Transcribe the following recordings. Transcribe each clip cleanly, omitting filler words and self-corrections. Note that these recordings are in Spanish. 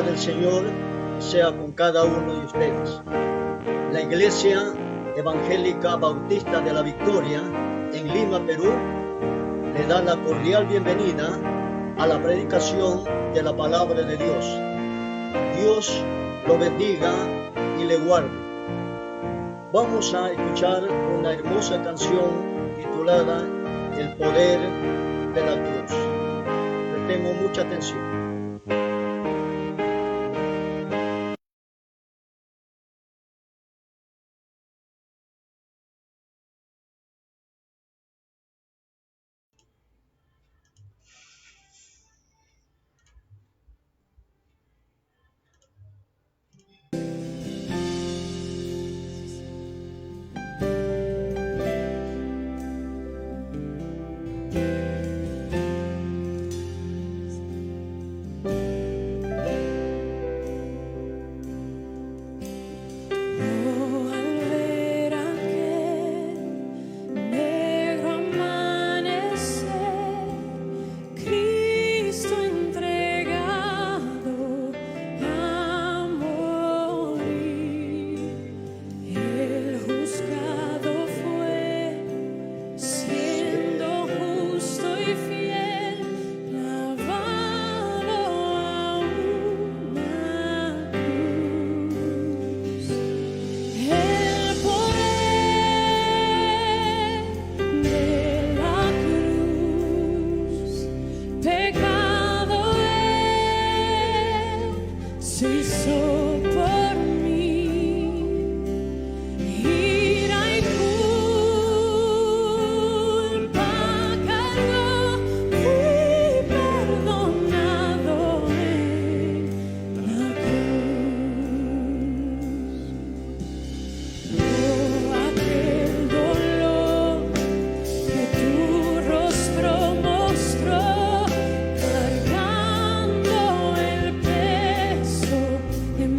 del Señor sea con cada uno de ustedes. La Iglesia Evangélica Bautista de la Victoria en Lima, Perú, le da la cordial bienvenida a la predicación de la palabra de Dios. Dios lo bendiga y le guarde. Vamos a escuchar una hermosa canción titulada El poder de la cruz. Prestemos mucha atención. En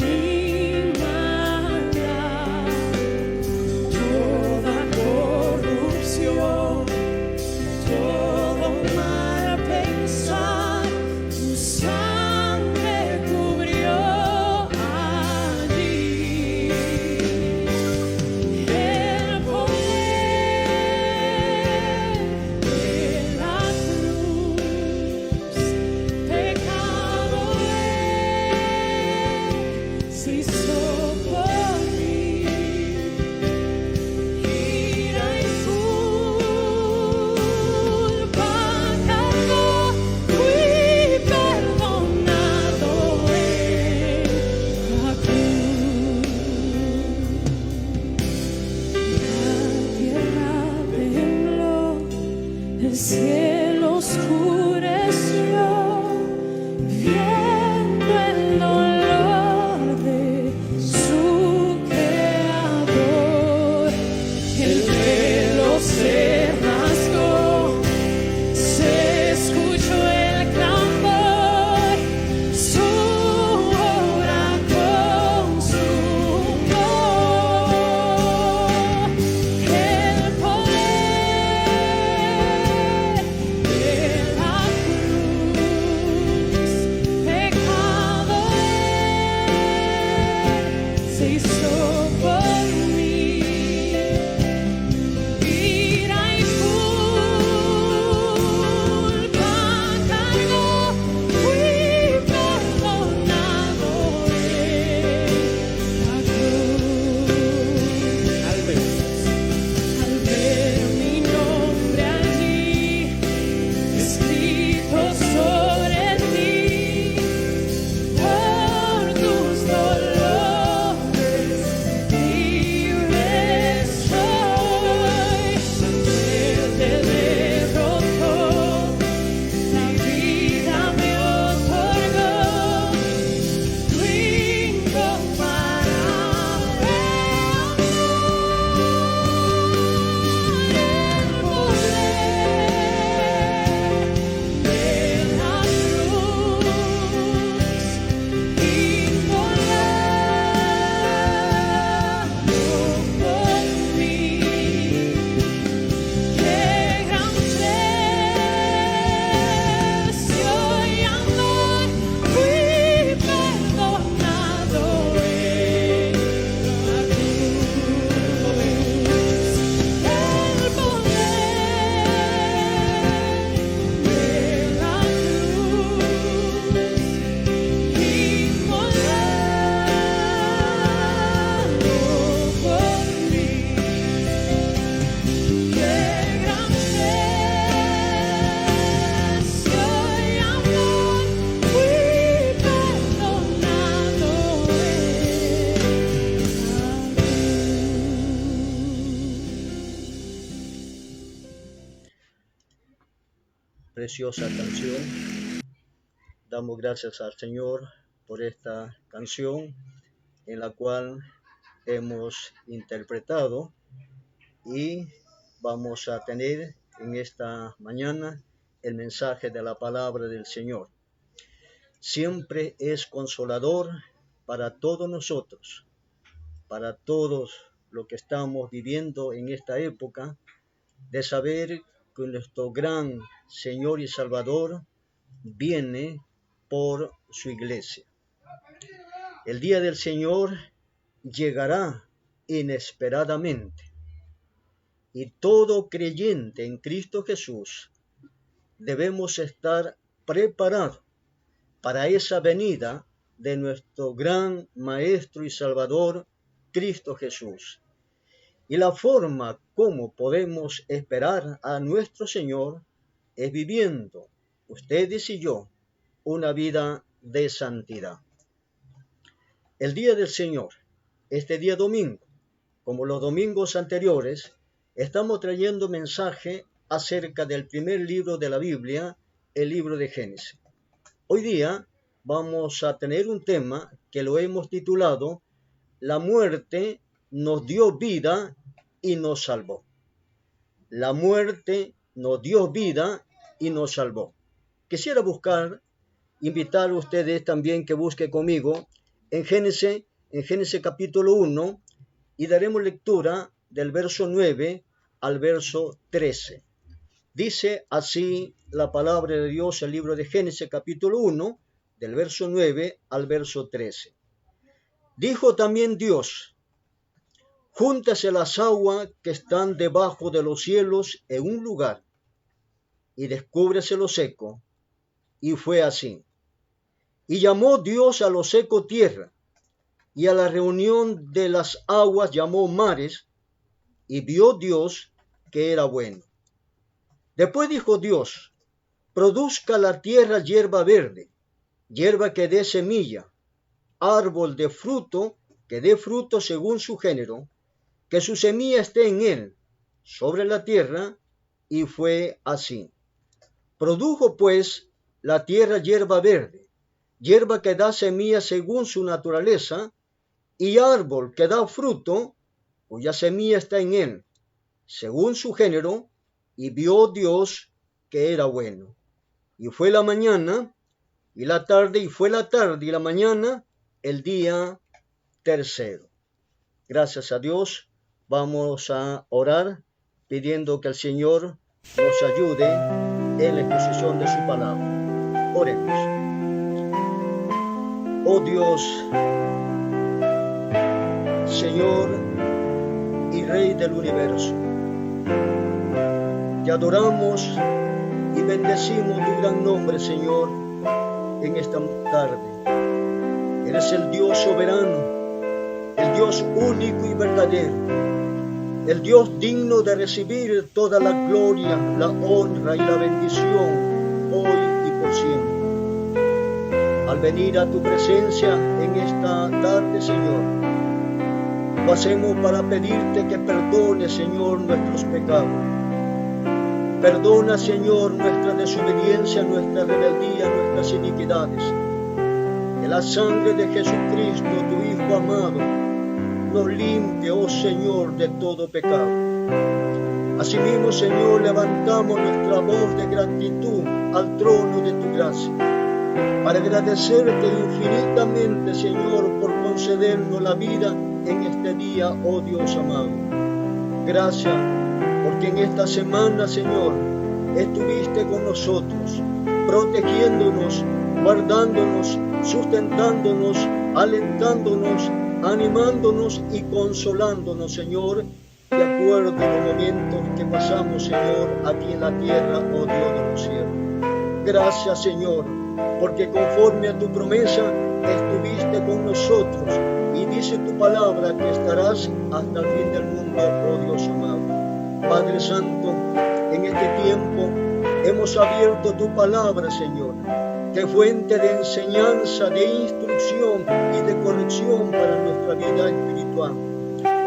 preciosa canción. Damos gracias al Señor por esta canción en la cual hemos interpretado y vamos a tener en esta mañana el mensaje de la palabra del Señor. Siempre es consolador para todos nosotros, para todos los que estamos viviendo en esta época, de saber que nuestro gran Señor y Salvador viene por su iglesia. El día del Señor llegará inesperadamente y todo creyente en Cristo Jesús debemos estar preparados para esa venida de nuestro gran Maestro y Salvador, Cristo Jesús. Y la forma como podemos esperar a nuestro Señor es viviendo, ustedes y yo, una vida de santidad. El día del Señor, este día domingo, como los domingos anteriores, estamos trayendo mensaje acerca del primer libro de la Biblia, el libro de Génesis. Hoy día vamos a tener un tema que lo hemos titulado La muerte nos dio vida y nos salvó. La muerte nos dio vida y nos salvó. Quisiera invitar a ustedes también que busquen conmigo en Génesis capítulo 1 y daremos lectura del verso 9 al verso 13. Dice así la palabra de Dios, el libro de Génesis capítulo 1, del verso 9 al verso 13. Dijo también Dios: júntase las aguas que están debajo de los cielos en un lugar, y descúbrese lo seco. Y fue así. Y llamó Dios a lo seco tierra, y a la reunión de las aguas llamó mares, y vio Dios que era bueno. Después dijo Dios: produzca la tierra hierba verde, hierba que dé semilla, árbol de fruto que dé fruto según su género, que su semilla esté en él, sobre la tierra, y fue así. Produjo pues la tierra hierba verde, hierba que da semilla según su naturaleza, y árbol que da fruto, cuya semilla está en él, según su género, y vio Dios que era bueno. Y fue la mañana, y la tarde, y fue la tarde y la mañana, el día tercero. Gracias a Dios, vamos a orar pidiendo que el Señor nos ayude en la exposición de su palabra. Oremos. Oh Dios, Señor y Rey del universo, te adoramos y bendecimos tu gran nombre, Señor, en esta tarde. Eres el Dios soberano, el Dios único y verdadero, el Dios digno de recibir toda la gloria, la honra y la bendición hoy y por siempre. Al venir a tu presencia en esta tarde, Señor, lo hacemos para pedirte que perdones, Señor, nuestros pecados. Perdona, Señor, nuestra desobediencia, nuestra rebeldía, nuestras iniquidades. Que la sangre de Jesucristo, tu Hijo amado, nos limpie, oh Señor, de todo pecado. Asimismo, Señor, levantamos nuestra voz de gratitud al trono de tu gracia, para agradecerte infinitamente, Señor, por concedernos la vida en este día, oh Dios amado. Gracias, porque en esta semana, Señor, estuviste con nosotros, protegiéndonos, guardándonos, sustentándonos, alentándonos, animándonos y consolándonos, Señor, de acuerdo a los momentos que pasamos, Señor, aquí en la tierra, oh Dios de los cielos. Gracias, Señor, porque conforme a tu promesa estuviste con nosotros y dice tu palabra que estarás hasta el fin del mundo, oh Dios amado. Padre Santo, en este tiempo hemos abierto tu palabra, Señor, que fuente de enseñanza, de instrucción y de corrección para nuestra vida espiritual.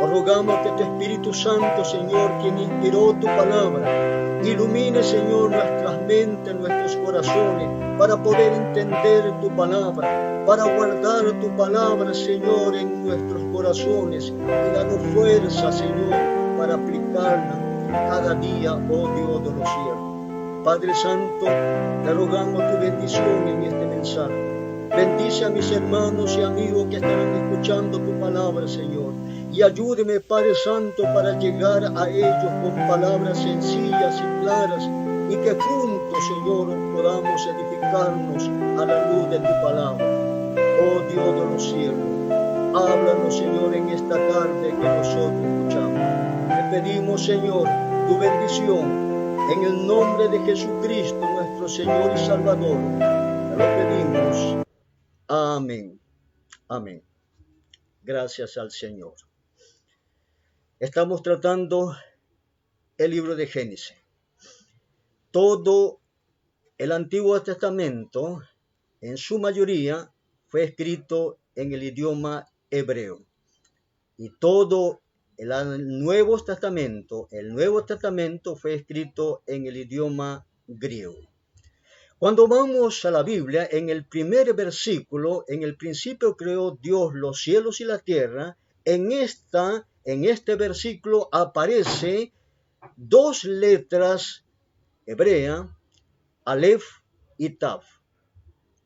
Os rogamos que tu Espíritu Santo, Señor, quien inspiró tu palabra, ilumine, Señor, nuestras mentes, nuestros corazones, para poder entender tu palabra, para guardar tu palabra, Señor, en nuestros corazones y darnos fuerza, Señor, para aplicarla cada día, oh Dios de los cielos. Padre Santo, te rogamos tu bendición en este mensaje. Bendice a mis hermanos y amigos que estarán escuchando tu palabra, Señor. Y ayúdeme, Padre Santo, para llegar a ellos con palabras sencillas y claras, y que juntos, Señor, podamos edificarnos a la luz de tu palabra. Oh Dios de los cielos, háblanos, Señor, en esta tarde que nosotros escuchamos. Te pedimos, Señor, tu bendición en el nombre de Jesucristo, nuestro Señor y Salvador. Te lo pedimos. Amén. Amén. Gracias al Señor. Estamos tratando el libro de Génesis. Todo el Antiguo Testamento, en su mayoría, fue escrito en el idioma hebreo. Y todo el Nuevo Testamento fue escrito en el idioma griego. Cuando vamos a la Biblia, en el primer versículo, en el principio creó Dios los cielos y la tierra, en este versículo aparece dos letras hebreas, Aleph y Taf.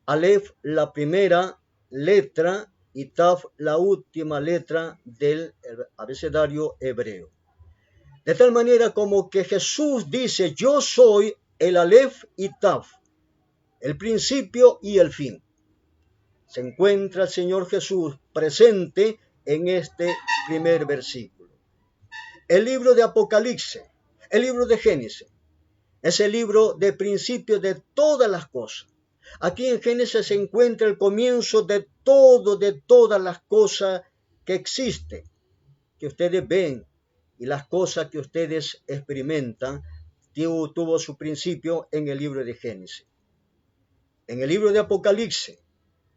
Aleph, la primera letra, y Taf, la última letra del abecedario hebreo. De tal manera como que Jesús dice, yo soy el Aleph y Taf, el principio y el fin. Se encuentra el Señor Jesús presente en este primer versículo. El libro de Apocalipsis, el libro de Génesis, es el libro de principio de todas las cosas. Aquí en Génesis se encuentra el comienzo de todas las cosas que existen, que ustedes ven, y las cosas que ustedes experimentan, tuvo su principio en el libro de Génesis. En el libro de Apocalipsis,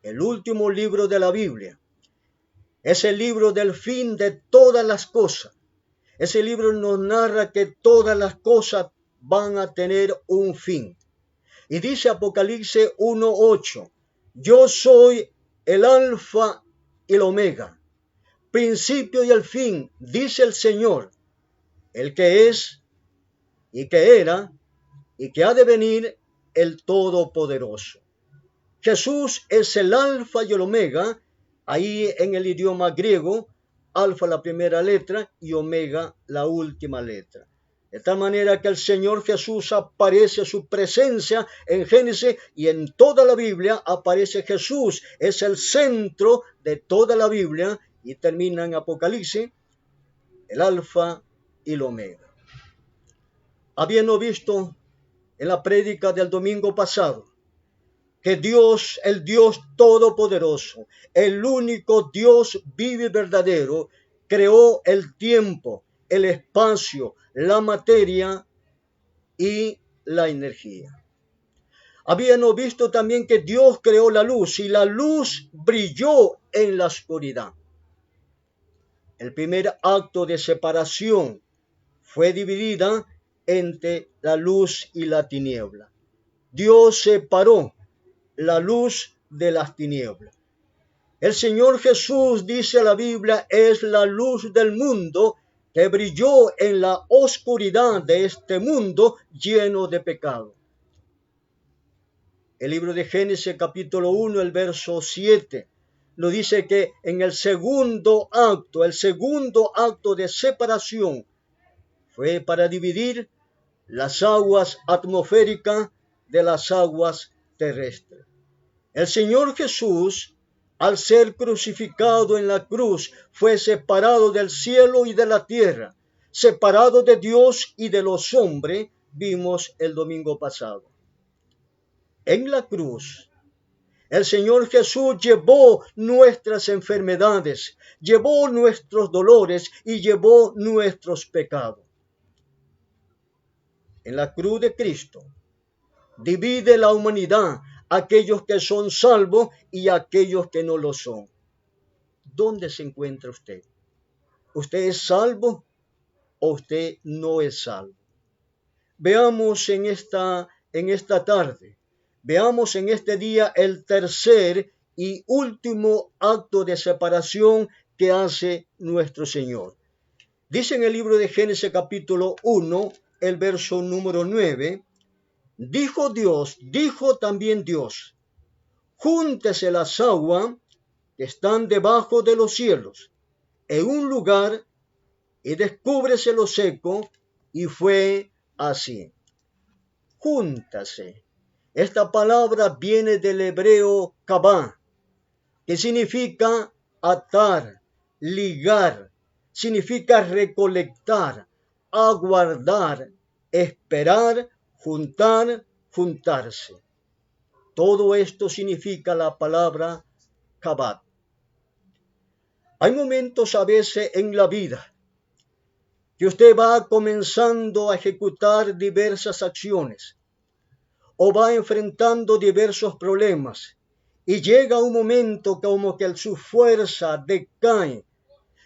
el último libro de la Biblia, es el libro del fin de todas las cosas. Ese libro nos narra que todas las cosas van a tener un fin. Y dice Apocalipsis 1:8, yo soy el alfa y el omega, principio y el fin, dice el Señor, el que es y que era y que ha de venir, el Todopoderoso. Jesús es el alfa y el omega, ahí en el idioma griego, alfa la primera letra y omega la última letra. De tal manera que el Señor Jesús aparece su presencia en Génesis y en toda la Biblia aparece Jesús. Es el centro de toda la Biblia y termina en Apocalipsis, el alfa y el omega. Habiendo visto en la prédica del domingo pasado que Dios, el Dios Todopoderoso, el único Dios vivo y verdadero, creó el tiempo, el espacio, la materia y la energía. Habíamos visto también que Dios creó la luz y la luz brilló en la oscuridad. El primer acto de separación fue dividida entre la luz y la tiniebla. Dios separó la luz de las tinieblas. El Señor Jesús, dice la Biblia, es la luz del mundo que brilló en la oscuridad de este mundo lleno de pecado. El libro de Génesis capítulo 1, el verso 7, lo dice que en el segundo acto de separación fue para dividir las aguas atmosféricas de las aguas terrestres. El Señor Jesús, al ser crucificado en la cruz, fue separado del cielo y de la tierra, separado de Dios y de los hombres, vimos el domingo pasado. En la cruz, el Señor Jesús llevó nuestras enfermedades, llevó nuestros dolores y llevó nuestros pecados. En la cruz de Cristo, divide la humanidad, aquellos que son salvos y aquellos que no lo son. ¿Dónde se encuentra usted? ¿Usted es salvo o usted no es salvo? Veamos en esta tarde, veamos en este día el tercer y último acto de separación que hace nuestro Señor. Dice en el libro de Génesis capítulo 1, el verso número 9, dijo también Dios, júntese las aguas que están debajo de los cielos en un lugar y descúbrese lo seco, y fue así. Júntase. Esta palabra viene del hebreo kabá, que significa atar, ligar, significa recolectar, aguardar, esperar, juntar, juntarse. Todo esto significa la palabra kabat. Hay momentos a veces en la vida que usted va comenzando a ejecutar diversas acciones o va enfrentando diversos problemas y llega un momento como que su fuerza decae,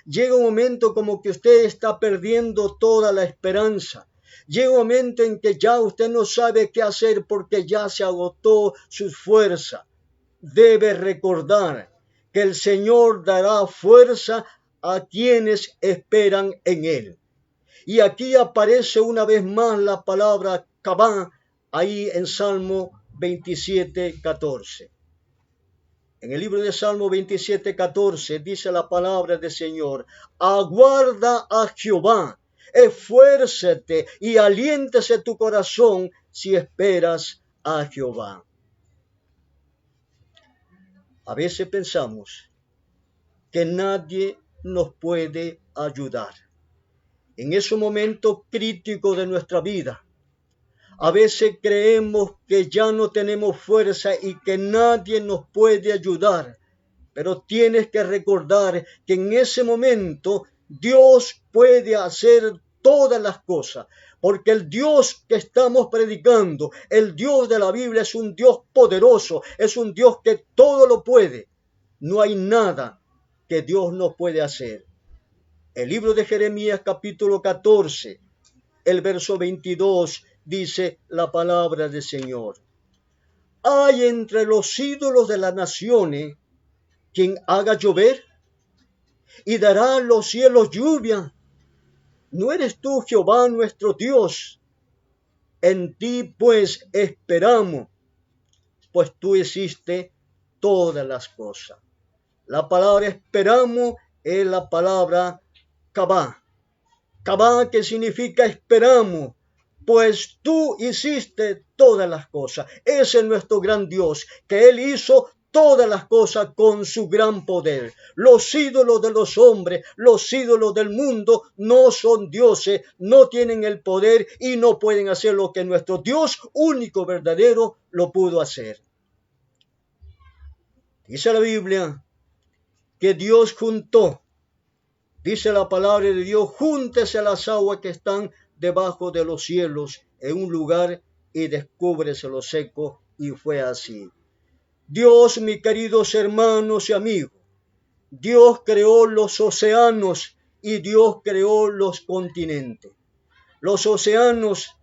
llega un momento como que usted está perdiendo toda la esperanza, llega un momento en que ya usted no sabe qué hacer porque ya se agotó su fuerza. Debe recordar que el Señor dará fuerza a quienes esperan en Él. Y aquí aparece una vez más la palabra kabá, ahí en Salmo 27:14. En el libro de Salmo 27:14 dice la palabra del Señor, aguarda a Jehová, esfuérzate y aliéntese tu corazón si esperas a Jehová. A veces pensamos que nadie nos puede ayudar. En ese momento crítico de nuestra vida, a veces creemos que ya no tenemos fuerza y que nadie nos puede ayudar. Pero tienes que recordar que en ese momento Dios puede hacer todas las cosas. Porque el Dios que estamos predicando, el Dios de la Biblia, es un Dios poderoso, es un Dios que todo lo puede. No hay nada que Dios no puede hacer. El libro de Jeremías capítulo 14, el verso 22, dice la palabra del Señor. Hay entre los ídolos de las naciones quien haga llover y dará a los cielos lluvia. ¿No eres tú, Jehová, nuestro Dios? En ti pues esperamos, pues tú hiciste todas las cosas. La palabra esperamos es la palabra kabá. Kabá, que significa esperamos, pues tú hiciste todas las cosas. Ese es nuestro gran Dios, que Él hizo todas las cosas con su gran poder. Los ídolos de los hombres, los ídolos del mundo no son dioses, no tienen el poder y no pueden hacer lo que nuestro Dios único, verdadero, lo pudo hacer. Dice la Biblia que Dios juntó, dice la palabra de Dios, júntese las aguas que están debajo de los cielos en un lugar y descúbrese lo seco, y fue así. Dios, mis queridos hermanos y amigos, Dios creó los océanos y Dios creó los continentes. Los océanos,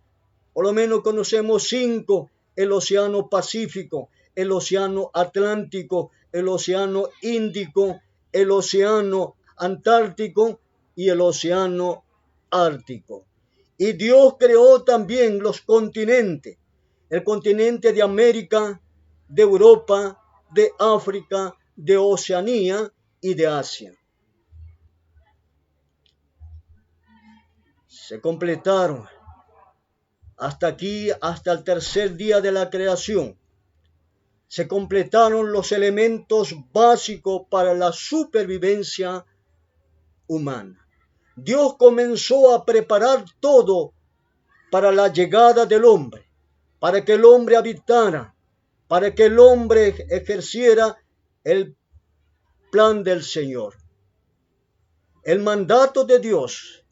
por lo menos conocemos 5, el océano Pacífico, el océano Atlántico, el océano Índico, el océano Antártico y el océano Ártico. Y Dios creó también los continentes, el continente de América, de Europa, de África, de Oceanía y de Asia. Se completaron hasta aquí, hasta el tercer día de la creación. Se completaron los elementos básicos para la supervivencia humana. Dios comenzó a preparar todo para la llegada del hombre, para que el hombre habitara, para que el hombre ejerciera el plan del Señor. El mandato de Dios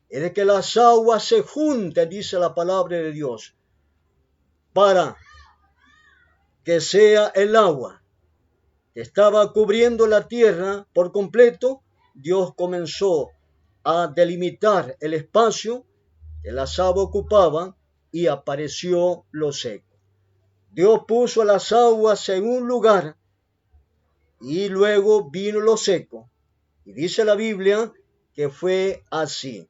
es de que las aguas se junten, dice la palabra de Dios, para que sea el agua que estaba cubriendo la tierra por completo. Dios comenzó a delimitar el espacio que las aguas ocupaban y apareció lo seco. Dios puso las aguas en un lugar y luego vino lo seco. Y dice la Biblia que fue así.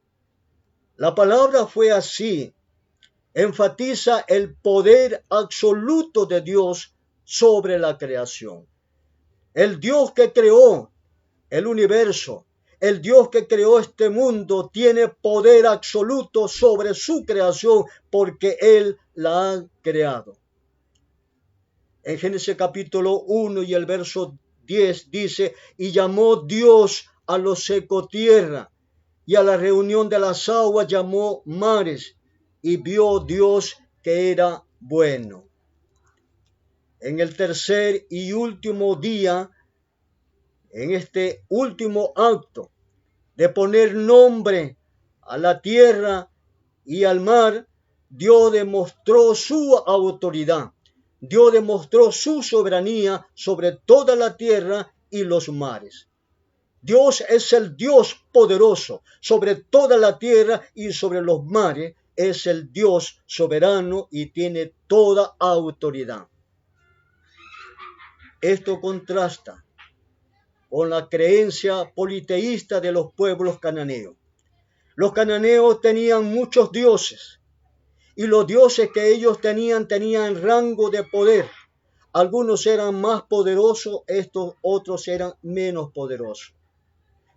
La palabra fue así enfatiza el poder absoluto de Dios sobre la creación. El Dios que creó el universo, el Dios que creó este mundo, tiene poder absoluto sobre su creación porque Él la ha creado. En Génesis capítulo 1 y el verso 10 dice, y llamó Dios a lo seco tierra, y a la reunión de las aguas llamó mares, y vio Dios que era bueno. En el tercer y último día, en este último acto de poner nombre a la tierra y al mar, Dios demostró su autoridad. Dios demostró su soberanía sobre toda la tierra y los mares. Dios es el Dios poderoso sobre toda la tierra y sobre los mares. Es el Dios soberano y tiene toda autoridad. Esto contrasta con la creencia politeísta de los pueblos cananeos. Los cananeos tenían muchos dioses y los dioses que ellos tenían rango de poder. Algunos eran más poderosos, estos otros eran menos poderosos.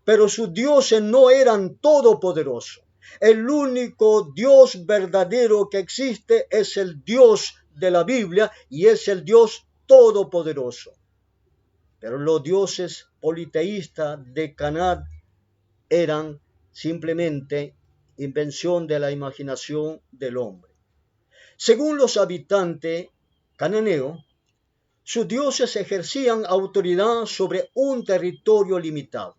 Pero sus dioses no eran todopoderosos. El único Dios verdadero que existe es el Dios de la Biblia y es el Dios todopoderoso. Pero los dioses politeístas de Canaán eran simplemente invención de la imaginación del hombre. Según los habitantes cananeos, sus dioses ejercían autoridad sobre un territorio limitado.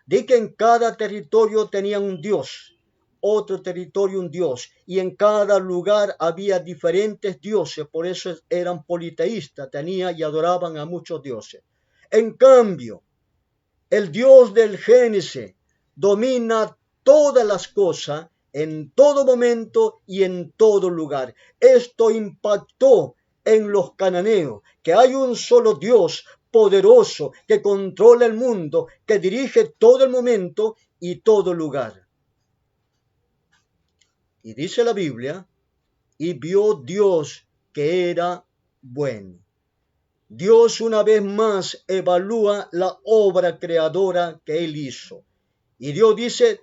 De que en cada territorio tenían un dios, otro territorio un dios, y en cada lugar había diferentes dioses, por eso eran politeístas, tenían y adoraban a muchos dioses. En cambio, el Dios del Génesis domina todas las cosas en todo momento y en todo lugar. Esto impactó en los cananeos, que hay un solo Dios poderoso que controla el mundo, que dirige todo el momento y todo lugar. Y dice la Biblia, y vio Dios que era bueno. Dios una vez más evalúa la obra creadora que Él hizo. Y Dios dice,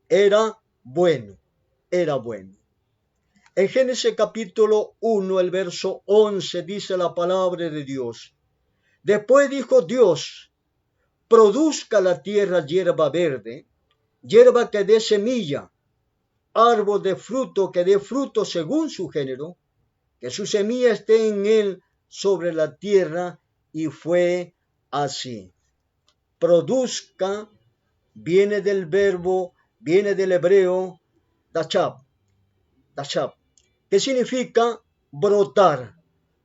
era bueno, era bueno. En Génesis capítulo 1, el verso 11, dice la palabra de Dios. Después dijo Dios, produzca la tierra hierba verde, hierba que dé semilla, árbol de fruto que dé fruto según su género, que su semilla esté en él sobre la tierra, y fue así. Produzca viene del hebreo dachab, que significa brotar.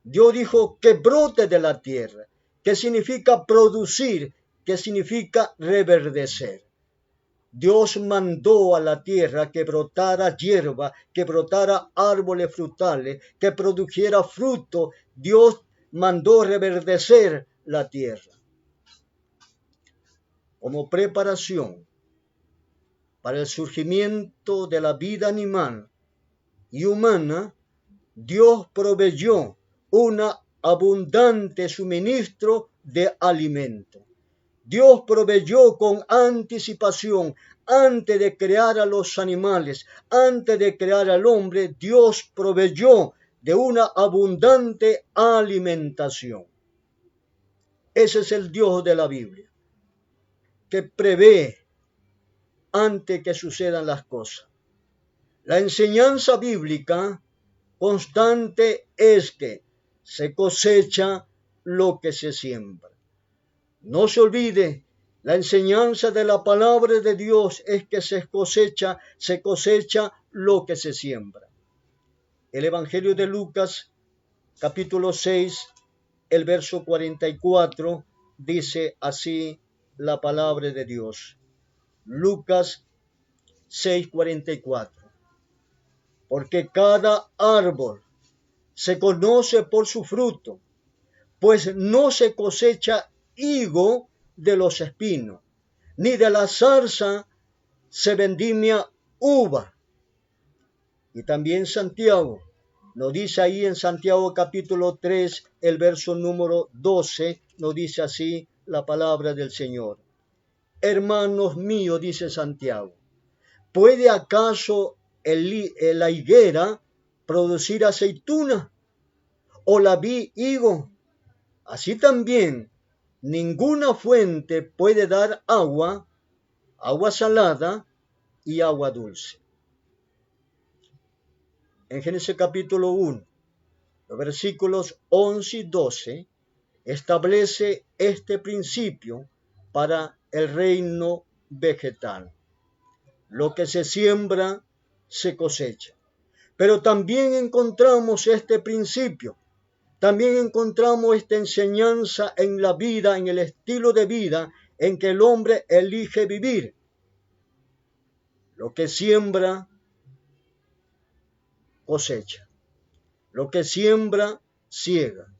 Dios dijo que brote de la tierra, que significa producir, que significa reverdecer. Dios mandó a la tierra que brotara hierba, que brotara árboles frutales, que produjera fruto. Dios mandó reverdecer la tierra. Como preparación para el surgimiento de la vida animal y humana, Dios proveyó un abundante suministro de alimento. Dios proveyó con anticipación, antes de crear a los animales, antes de crear al hombre, Dios proveyó de una abundante alimentación. Ese es el Dios de la Biblia, que prevé antes que sucedan las cosas. La enseñanza bíblica constante es que se cosecha lo que se siembra. No se olvide, la enseñanza de la palabra de Dios es que se cosecha lo que se siembra. El Evangelio de Lucas, capítulo 6, el verso 44, dice así la palabra de Dios. Lucas 6:44. Porque cada árbol se conoce por su fruto, pues no se cosecha higo de los espinos, ni de la zarza se vendimia uva. Y también Santiago, nos dice ahí en Santiago capítulo 3, el verso número 12, nos dice así la palabra del Señor. Hermanos míos, dice Santiago, ¿puede acaso la higuera producir aceituna o la vid higo? Así también, ninguna fuente puede dar agua salada y agua dulce. En Génesis capítulo 1, los versículos 11 y 12, establece este principio para el reino vegetal. Lo que se siembra, se cosecha. Pero también encontramos este principio, también encontramos esta enseñanza en la vida, en el estilo de vida en que el hombre elige vivir. Lo que siembra, cosecha. Lo que siembra, siega.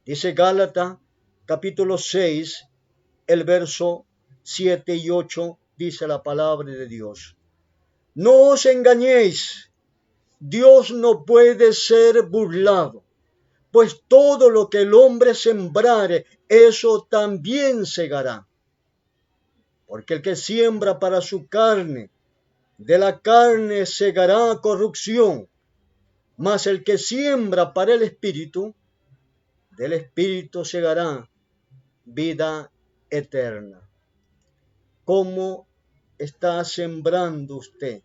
Dice Gálatas capítulo 6, el verso 7 y 8, dice la palabra de Dios. No os engañéis, Dios no puede ser burlado, pues todo lo que el hombre sembrare, eso también segará. Porque el que siembra para su carne, de la carne segará corrupción, mas el que siembra para el Espíritu, del Espíritu segará vida eterna. ¿Cómo está sembrando usted?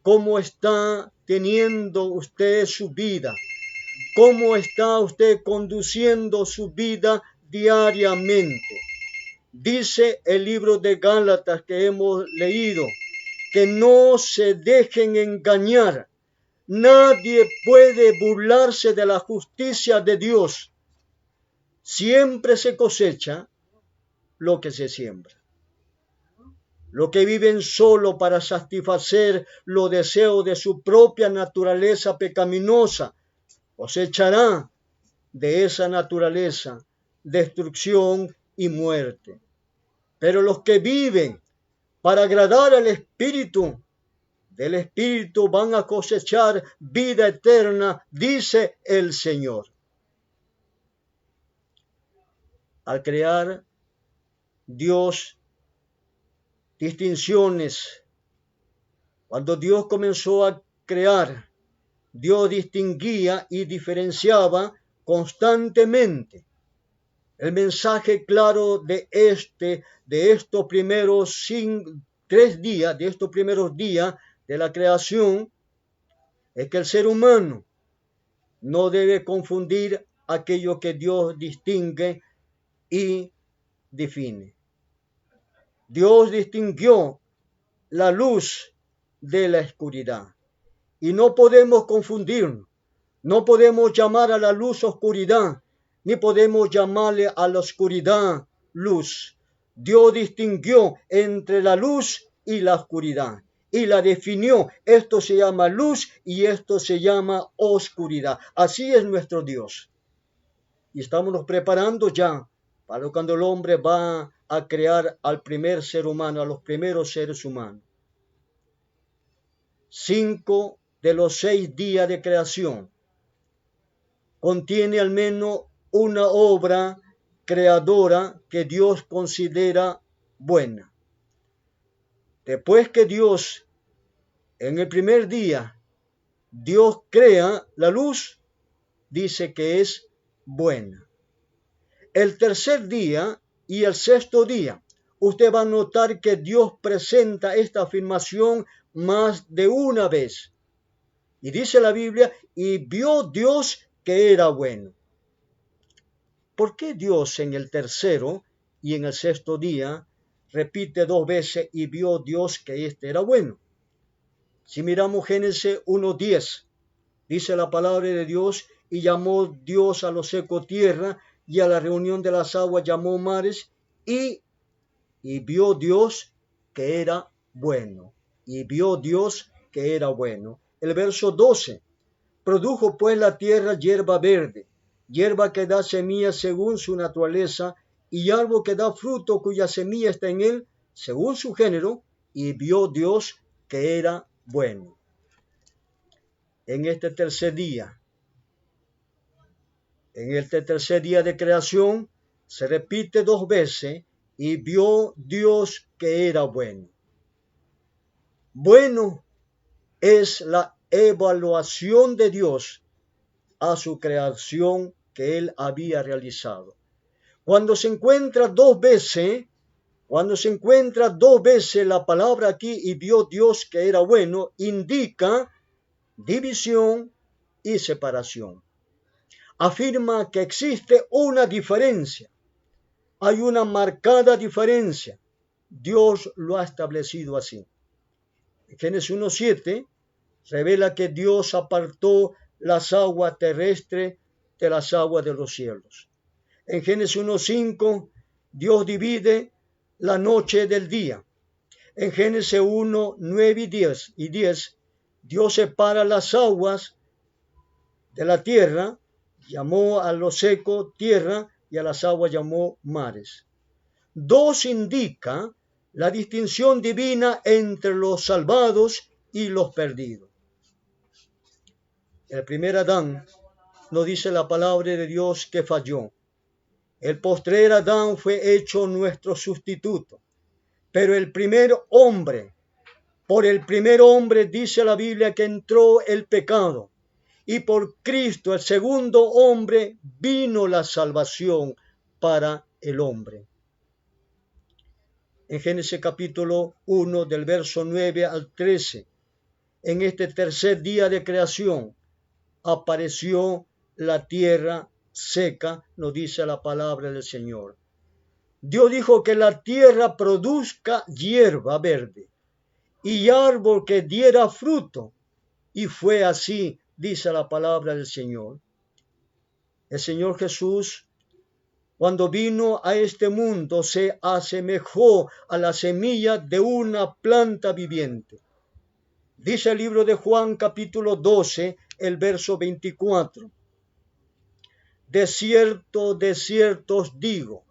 ¿Cómo está teniendo usted su vida? ¿Cómo está usted conduciendo su vida diariamente? Dice el libro de Gálatas que hemos leído, que no se dejen engañar. Nadie puede burlarse de la justicia de Dios. Siempre se cosecha lo que se siembra. Los que viven solo para satisfacer los deseos de su propia naturaleza pecaminosa, cosechará de esa naturaleza destrucción y muerte. Pero los que viven para agradar al Espíritu, del Espíritu van a cosechar vida eterna, dice el Señor. Al crear Dios distinciones, cuando Dios comenzó a crear, Dios distinguía y diferenciaba constantemente. El mensaje claro de estos primeros 3 días, de estos primeros días de la creación, es que el ser humano no debe confundir aquello que Dios distingue y define. Dios distinguió la luz de la oscuridad y no podemos confundirnos. No podemos llamar a la luz oscuridad, ni podemos llamarle a la oscuridad luz. Dios distinguió entre la luz y la oscuridad y la definió. Esto se llama luz y esto se llama oscuridad. Así es nuestro Dios. Y estamos nos preparando ya para cuando el hombre va a crear al primer ser humano, a los primeros seres humanos. 5 de los 6 días de creación contiene al menos una obra creadora que Dios considera buena. Después que Dios, en el primer día, Dios crea la luz, dice que es buena. El tercer día y el sexto día, usted va a notar que Dios presenta esta afirmación más de una vez. Y dice la Biblia, y vio Dios que era bueno. ¿Por qué Dios en el tercero y en el sexto día repite 2 veces y vio Dios que este era bueno? Si miramos Génesis 1:10, dice la palabra de Dios, y llamó Dios a lo seco tierra, y a la reunión de las aguas llamó mares, y vio Dios que era bueno. Y vio Dios que era bueno. El verso 12. Produjo pues la tierra hierba verde, hierba que da semilla según su naturaleza, y árbol que da fruto cuya semilla está en él, según su género, y vio Dios que era bueno. En este tercer día de creación, se repite 2 veces, y vio Dios que era bueno. Bueno es la evaluación de Dios a su creación que él había realizado. Cuando se encuentra dos veces la palabra aquí, y vio Dios que era bueno, indica división y separación. Afirma que existe una diferencia. Hay una marcada diferencia. Dios lo ha establecido así. En Génesis 1:7 revela que Dios apartó las aguas terrestres de las aguas de los cielos. En Génesis 1:5 Dios divide la noche del día. En Génesis 1:9 y 10 Dios separa las aguas de la tierra, llamó a lo seco tierra y a las aguas llamó mares. 2 indica la distinción divina entre los salvados y los perdidos. El primer Adán, nos dice la palabra de Dios, que falló. El postrer Adán fue hecho nuestro sustituto. Pero por el primer hombre dice la Biblia que entró el pecado. Y por Cristo, el segundo hombre, vino la salvación para el hombre. En Génesis capítulo 1, del verso 9 al 13, en este tercer día de creación, apareció la tierra seca, nos dice la palabra del Señor. Dios dijo que la tierra produzca hierba verde y árbol que diera fruto, y fue así, dice la palabra del Señor. El Señor Jesús, cuando vino a este mundo, se asemejó a la semilla de una planta viviente. Dice el libro de Juan capítulo 12, el verso 24. De cierto os digo,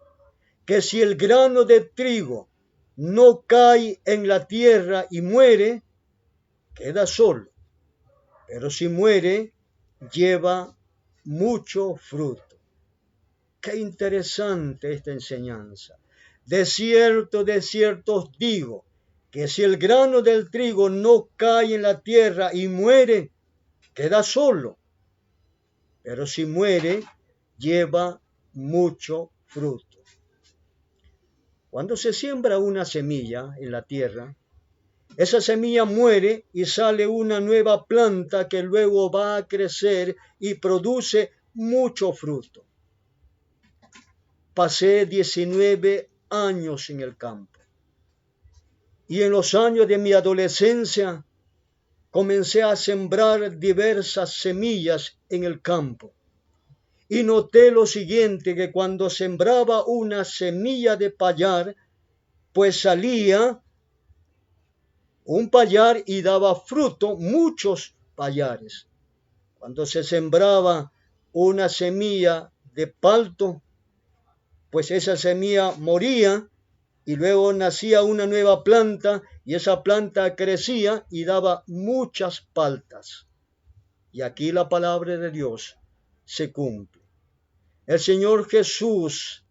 que si el grano de trigo no cae en la tierra y muere, queda solo. Pero si muere, lleva mucho fruto. Qué interesante esta enseñanza. De cierto os digo, que si el grano del trigo no cae en la tierra y muere, queda solo. Pero si muere, lleva mucho fruto. Cuando se siembra una semilla en la tierra, esa semilla muere y sale una nueva planta que luego va a crecer y produce mucho fruto. Pasé 19 años en el campo. Y en los años de mi adolescencia comencé a sembrar diversas semillas en el campo. Y noté lo siguiente, que cuando sembraba una semilla de payar, pues salía un payar y daba fruto muchos payares. Cuando se sembraba una semilla de palto, pues esa semilla moría y luego nacía una nueva planta y esa planta crecía y daba muchas paltas. Y aquí la palabra de Dios se cumple. El Señor Jesús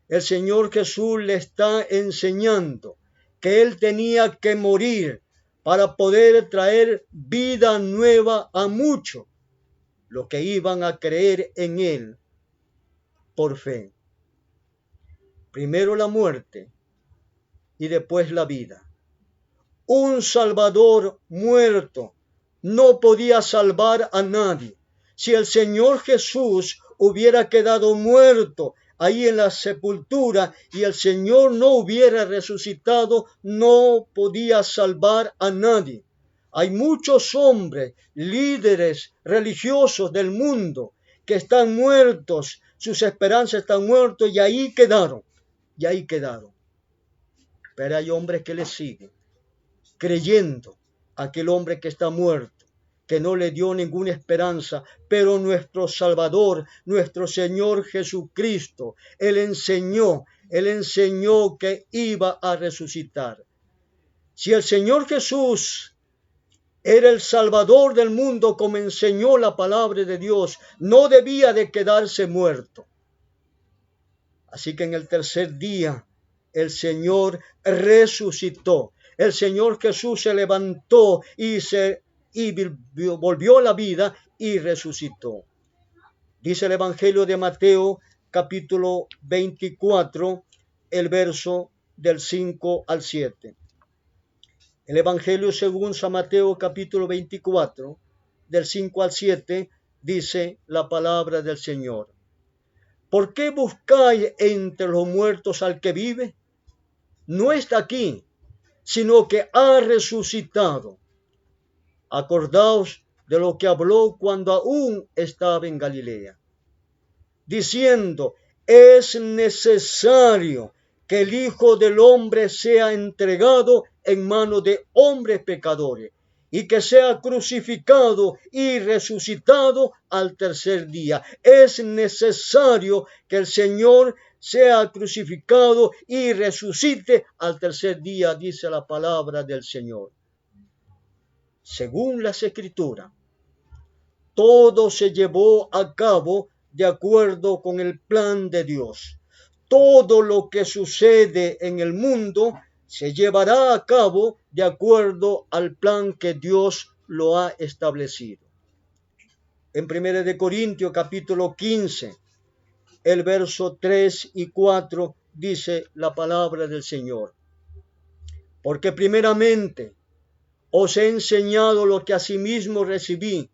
le está enseñando que Él tenía que morir para poder traer vida nueva a muchos, los que iban a creer en Él por fe. Primero la muerte y después la vida. Un Salvador muerto no podía salvar a nadie. Si el Señor Jesús hubiera quedado muerto ahí en la sepultura y el Señor no hubiera resucitado, no podía salvar a nadie. Hay muchos hombres, líderes religiosos del mundo, que están muertos, sus esperanzas están muertas y ahí quedaron. pero hay hombres que le siguen, creyendo a aquel hombre que está muerto, que no le dio ninguna esperanza, pero nuestro Salvador, nuestro Señor Jesucristo, Él enseñó que iba a resucitar. Si el Señor Jesús era el Salvador del mundo, como enseñó la palabra de Dios, no debía de quedarse muerto. Así que en el tercer día el Señor resucitó. El Señor Jesús se levantó y volvió a la vida y resucitó. Dice el Evangelio de Mateo, capítulo 24, el verso del 5 al 7. El Evangelio según San Mateo, capítulo 24, del 5 al 7, dice la palabra del Señor. ¿Por qué buscáis entre los muertos al que vive? No está aquí, sino que ha resucitado. Acordaos de lo que habló cuando aún estaba en Galilea, diciendo, es necesario que el Hijo del Hombre sea entregado en manos de hombres pecadores y que sea crucificado y resucitado al tercer día. Es necesario que el Señor sea crucificado y resucite al tercer día, dice la palabra del Señor. Según las Escrituras, todo se llevó a cabo de acuerdo con el plan de Dios. Todo lo que sucede en el mundo se llevará a cabo de acuerdo al plan que Dios lo ha establecido. En 1 Corintios capítulo 15, el verso 3 y 4 dice la palabra del Señor. Porque primeramente os he enseñado lo que asimismo recibí,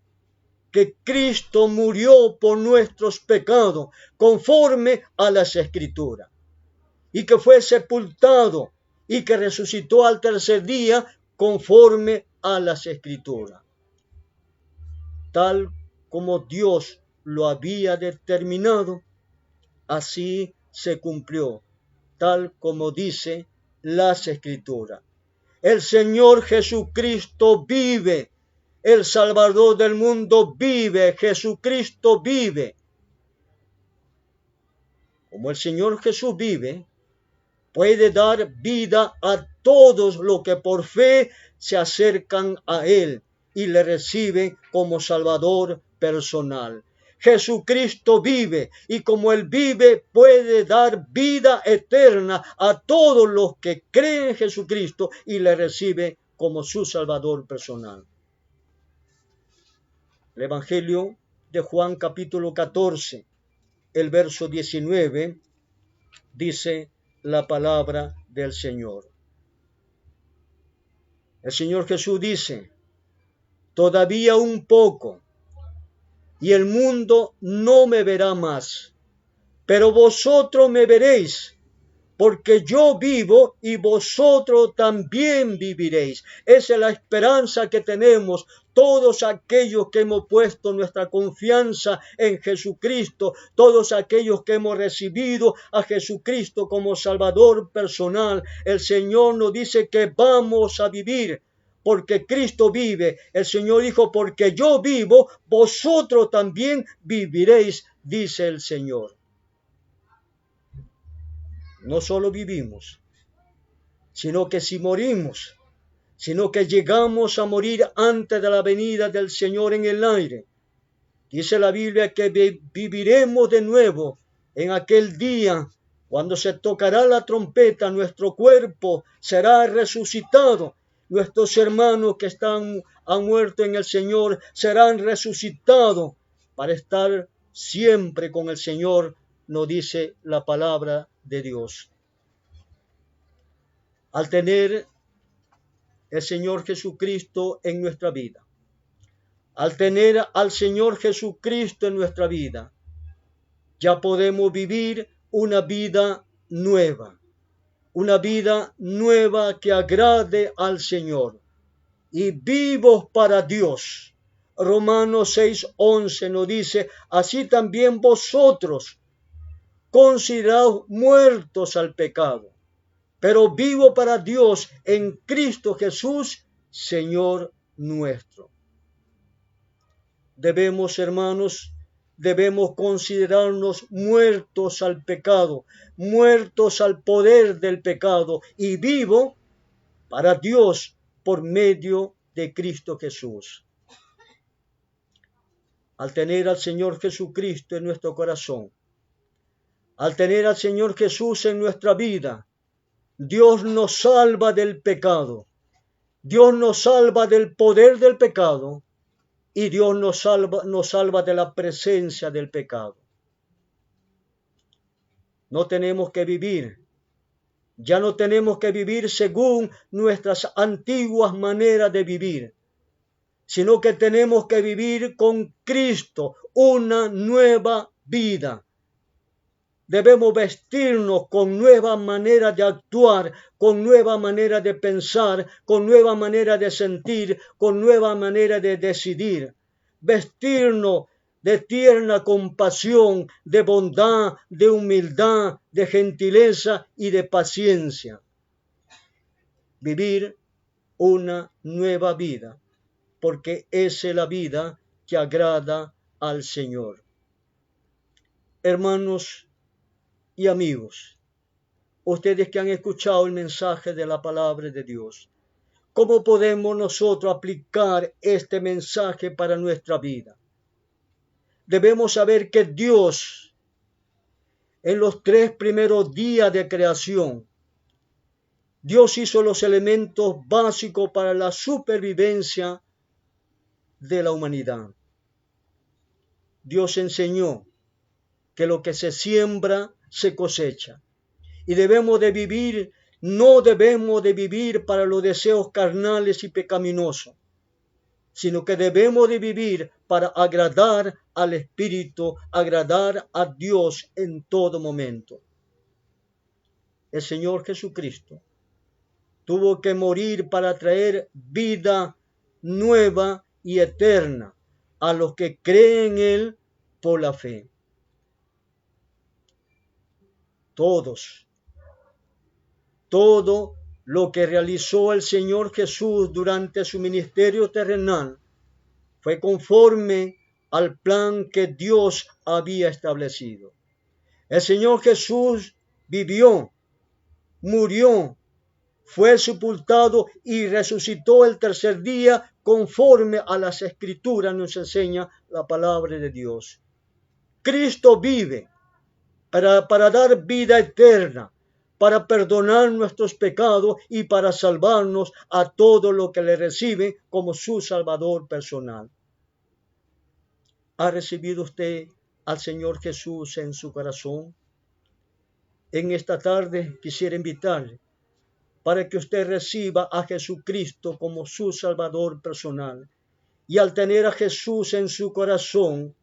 que Cristo murió por nuestros pecados conforme a las Escrituras, y que fue sepultado y que resucitó al tercer día conforme a las Escrituras. Tal como Dios lo había determinado, así se cumplió, tal como dice las Escrituras. El Señor Jesucristo vive. El Salvador del mundo vive. Jesucristo vive. Como el Señor Jesús vive, puede dar vida a todos los que por fe se acercan a Él y le reciben como Salvador personal. Jesucristo vive y como Él vive puede dar vida eterna a todos los que creen en Jesucristo y le reciben como su Salvador personal. El Evangelio de Juan capítulo 14, el verso 19, dice la palabra del Señor. El Señor Jesús dice, todavía un poco, y el mundo no me verá más, pero vosotros me veréis, porque yo vivo y vosotros también viviréis. Esa es la esperanza que tenemos todos aquellos que hemos puesto nuestra confianza en Jesucristo, todos aquellos que hemos recibido a Jesucristo como Salvador personal. El Señor nos dice que vamos a vivir porque Cristo vive. El Señor dijo, porque yo vivo, vosotros también viviréis, dice el Señor. No solo vivimos, sino que si morimos, sino que llegamos a morir antes de la venida del Señor en el aire. Dice la Biblia que viviremos de nuevo en aquel día, cuando se tocará la trompeta, nuestro cuerpo será resucitado. Nuestros hermanos que han muerto en el Señor serán resucitados para estar siempre con el Señor, nos dice la palabra de Dios. Al tener el Señor Jesucristo en nuestra vida, al tener al Señor Jesucristo en nuestra vida, ya podemos vivir una vida nueva que agrade al Señor y vivos para Dios. Romanos 6:11 nos dice, así también vosotros consideraos muertos al pecado pero vivo para Dios en Cristo Jesús, Señor nuestro. Debemos, hermanos, considerarnos muertos al pecado, muertos al poder del pecado y vivo para Dios por medio de Cristo Jesús. Al tener al Señor Jesucristo en nuestro corazón, al tener al Señor Jesús en nuestra vida, Dios nos salva del pecado, Dios nos salva del poder del pecado y Dios nos salva de la presencia del pecado. No tenemos que vivir, ya no tenemos que vivir según nuestras antiguas maneras de vivir, sino que tenemos que vivir con Cristo una nueva vida. Debemos vestirnos con nueva manera de actuar, con nueva manera de pensar, con nueva manera de sentir, con nueva manera de decidir. Vestirnos de tierna compasión, de bondad, de humildad, de gentileza y de paciencia. Vivir una nueva vida, porque esa es la vida que agrada al Señor. Hermanos y amigos, ustedes que han escuchado el mensaje de la palabra de Dios, ¿cómo podemos nosotros aplicar este mensaje para nuestra vida? Debemos saber que Dios, en los 3 primeros días de creación, Dios hizo los elementos básicos para la supervivencia de la humanidad. Dios enseñó que lo que se siembra se cosecha. Y no debemos de vivir para los deseos carnales y pecaminosos, sino que debemos de vivir para agradar al Espíritu, agradar a Dios en todo momento. El Señor Jesucristo tuvo que morir para traer vida nueva y eterna a los que creen en Él por la fe. Todo lo que realizó el Señor Jesús durante su ministerio terrenal fue conforme al plan que Dios había establecido. El Señor Jesús vivió, murió, fue sepultado y resucitó el tercer día conforme a las Escrituras nos enseña la palabra de Dios. Cristo vive para dar vida eterna, para perdonar nuestros pecados y para salvarnos a todo lo que le recibe como su Salvador personal. ¿Ha recibido usted al Señor Jesús en su corazón? En esta tarde quisiera invitarle para que usted reciba a Jesucristo como su Salvador personal. Y al tener a Jesús en su corazón,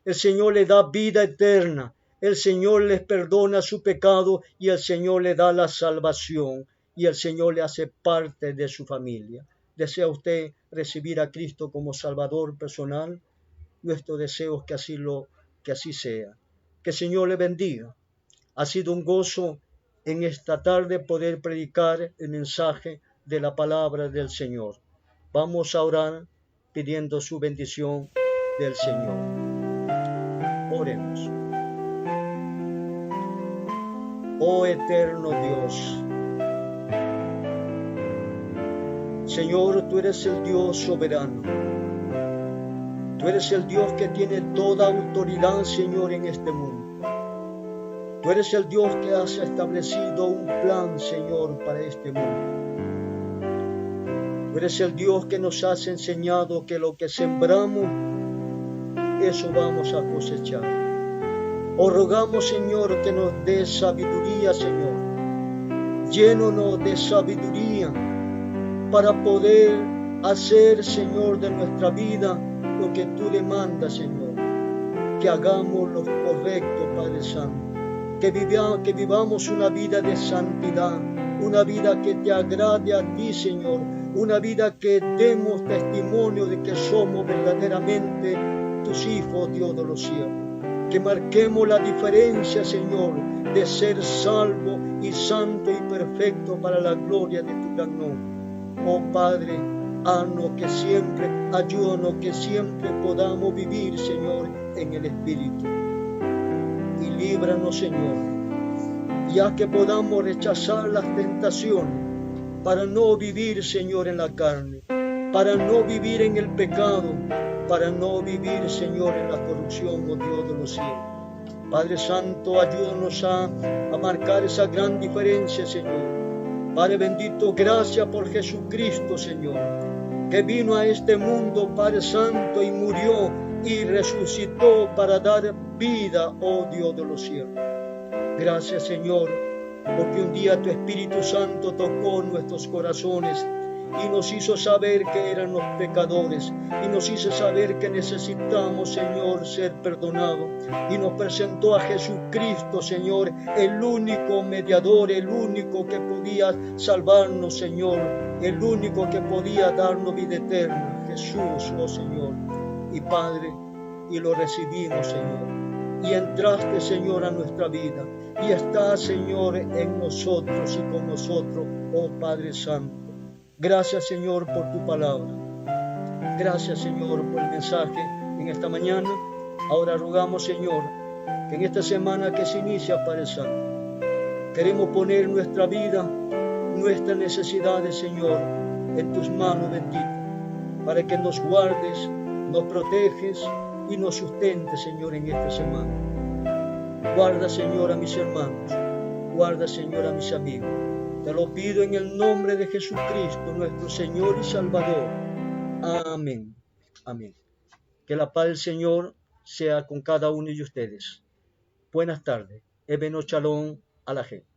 el Señor le da vida eterna. El Señor les perdona su pecado y el Señor le da la salvación y el Señor le hace parte de su familia. ¿Desea usted recibir a Cristo como Salvador personal? Nuestro deseo es que así sea. Que el Señor le bendiga. Ha sido un gozo en esta tarde poder predicar el mensaje de la palabra del Señor. Vamos a orar pidiendo su bendición del Señor. Oremos. Oh eterno Dios, Señor, tú eres el Dios soberano. Tú eres el Dios que tiene toda autoridad, Señor, en este mundo. Tú eres el Dios que has establecido un plan, Señor, para este mundo. Tú eres el Dios que nos has enseñado que lo que sembramos, eso vamos a cosechar. Os rogamos, Señor, que nos dé sabiduría, Señor. Llénanos de sabiduría para poder hacer, Señor, de nuestra vida lo que tú demandas, Señor. Que hagamos lo correcto, Padre Santo. Que vivamos una vida de santidad, una vida que te agrade a ti, Señor. Una vida que demos testimonio de que somos verdaderamente tus hijos, Dios de los cielos. que marquemos la diferencia, Señor, de ser salvo y santo y perfecto para la gloria de tu gran nombre. Oh Padre, haznos que siempre, ayúdanos que siempre podamos vivir, Señor, en el Espíritu. Y líbranos, Señor, ya que podamos rechazar las tentaciones para no vivir, Señor, en la carne, para no vivir en el pecado, para no vivir, Señor, en la corrupción, oh Dios de los cielos. Padre Santo, ayúdanos a marcar esa gran diferencia, Señor. Padre bendito, gracias por Jesucristo, Señor, que vino a este mundo, Padre Santo, y murió y resucitó para dar vida, oh Dios de los cielos. Gracias, Señor, porque un día tu Espíritu Santo tocó nuestros corazones y nos hizo saber que éramos pecadores, y nos hizo saber que necesitamos, Señor, ser perdonados, y nos presentó a Jesucristo, Señor, el único mediador, el único que podía salvarnos, Señor, el único que podía darnos vida eterna, Jesús, oh Señor. Y Padre, y lo recibimos, Señor, y entraste, Señor, a nuestra vida, y estás, Señor, en nosotros y con nosotros, oh Padre Santo. Gracias, Señor, por tu palabra. Gracias, Señor, por el mensaje en esta mañana. Ahora rogamos, Señor, que en esta semana que se inicia, Padre Santo, queremos poner nuestra vida, nuestras necesidades, Señor, en tus manos benditas, para que nos guardes, nos proteges y nos sustentes, Señor, en esta semana. Guarda, Señor, a mis hermanos. Guarda, Señor, a mis amigos. Te lo pido en el nombre de Jesucristo, nuestro Señor y Salvador. Amén. Amén. Que la paz del Señor sea con cada uno de ustedes. Buenas tardes. Ebeno Shalom a la gente.